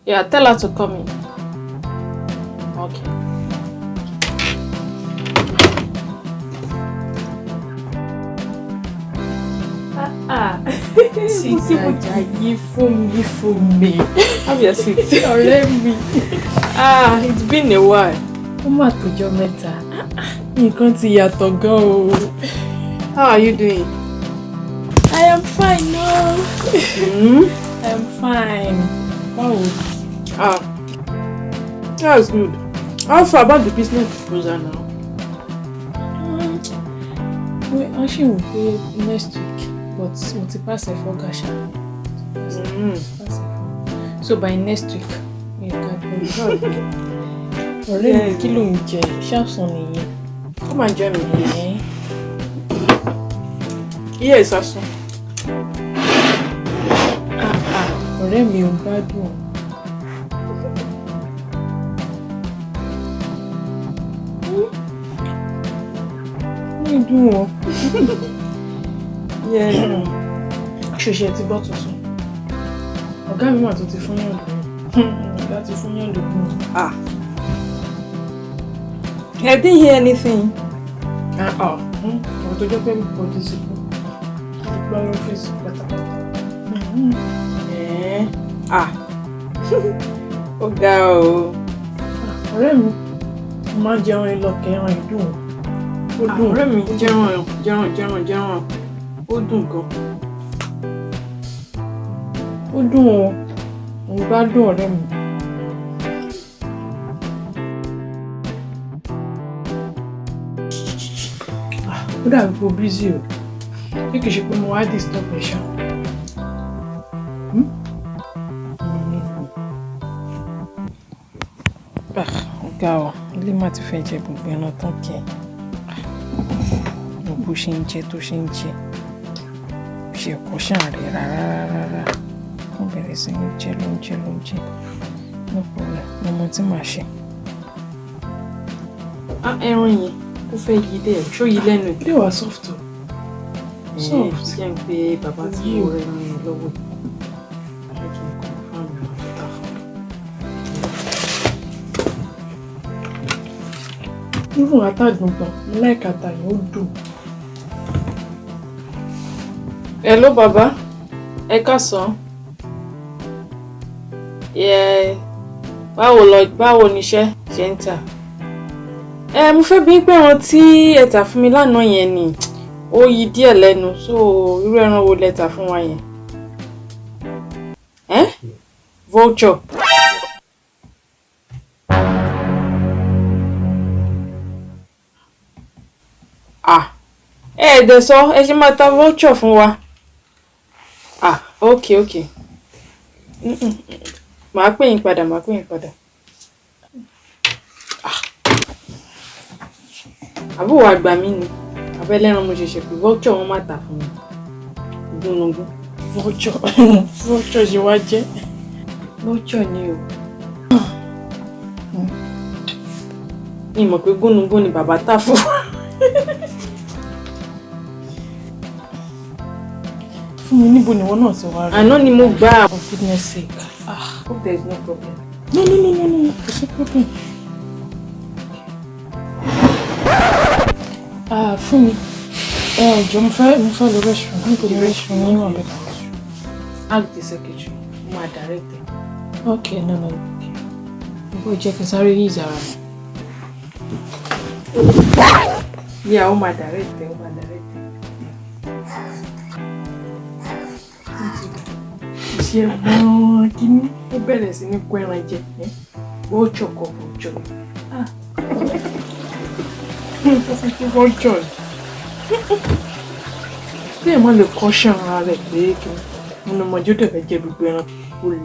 Yeah, tell her to come in. Okay. Funmi Ajayi, Funmi. Have your seat. Let me. It's been a while. Oma tojo meta. Nǹkan ti yàtọ̀ gan o. How are you doing? I am fine, no. I am fine. Wow. That's good. How far about the business proposal now? I should go next week, but we'll pass it for Gasha. So by next week, you can go. Already, kilo nje, sharp son nìyẹn. Come and join me. Yes, Asun. Ọ̀rẹ́ mi ò gbádùn. Mi dùn o. Yeah. Ṣoṣe ti bọ́ tuntun. Ọ̀gá mi mà tó ti fún yàn lóyún. Ọ̀gá ti fún yàn lóyún. I didn't hear anything. Ọ̀rọ̀ tó jẹ́ pé mo ti sìnkú. Gbọ́ lọ́fíìsì pátápátá. Ó ga o. Ọ̀rẹ́ mi, mo máa ń jẹun ìlọ̀kẹ̀ ẹran ìdùn. Ó dùn. Ọ̀rẹ́ mi jẹran. Ó dùn gan. Ó dùn o. Mo gbádùn ọ̀rẹ́ mi. Ó dàbí pé o busy o. Ṣé kìí ṣe pé mo wá disturb ẹ ṣá? Ọ̀gá o, ilé má ti fẹ́ jẹ gbogbo ẹran tán kí ẹ. Bó ṣe ń jẹ tó ṣe ń jẹ. Ṣe ẹ̀kọ́ ṣàárẹ̀ rárá. Wọ́n bẹ̀rẹ̀ sí ní jẹ ló ń jẹ. Lọ́pọ̀ rẹ̀ mo mọ tí màá ṣe. Ẹran yẹn ó fẹ́ yí dẹ̀ ṣó yí lẹ́nu. Ilé wa soft o. Soft. Ṣé ń pe bàbá tí mo rẹ̀ ràn lọ́wọ́? Irú àtàdùn gan, mo láìka àtàyàn ó dùn. Hello bàbá, ẹ káàsán. Báwo níṣẹ́ ṣe ń tà? Mo fẹ́ bí pé ẹran tí ẹ tà fún mi lánàá yẹn ni ó yí díẹ̀ lẹ́nu, so irú ẹran wo lẹ tà fún wa yẹn? Vulture. Ẹ̀ẹ́dẹ̀ sọ ẹ ṣe máa ta vulture fún wa. Okay. Màá pè yín padà. Àbúrò àgbà mi ni. Abẹ́lẹ́ran mo ṣẹ̀ṣẹ̀ pé vulture wọn má tà fún mi. Gúnugún. Vulture ṣe wá jẹ́. Vulture ni o. Ní mọ̀ pé gúnugún ni bàbá tà fún wa. Fún mi níbo ni wọ́n náà ti wá rí? Àná ni mo gbà. For goodness sake. Hope there is no problem. No. There's no problem. Fún mi. Jọ mo fẹ́ lọ restroom. Níbo ni restroom yín wà bẹ́ẹ̀? Ask the secretary. Mo máa direct ẹ. Okay, no. Bó jẹ́ kí n sáré yí ìzàrà mi. Yeah, ó máa direct ẹ. Iṣẹ́ wọn kí ni ó bẹ̀rẹ̀ sí ní kó ẹran jẹ. Vulture kọ vulture. Vulture. Bí ẹ̀ mọ́ lè kọ́ ṣàn ara rẹ̀ pé kí ni mo ní ọmọdé ó dẹ̀ fẹ́ jẹ gbogbo ẹran ó lè.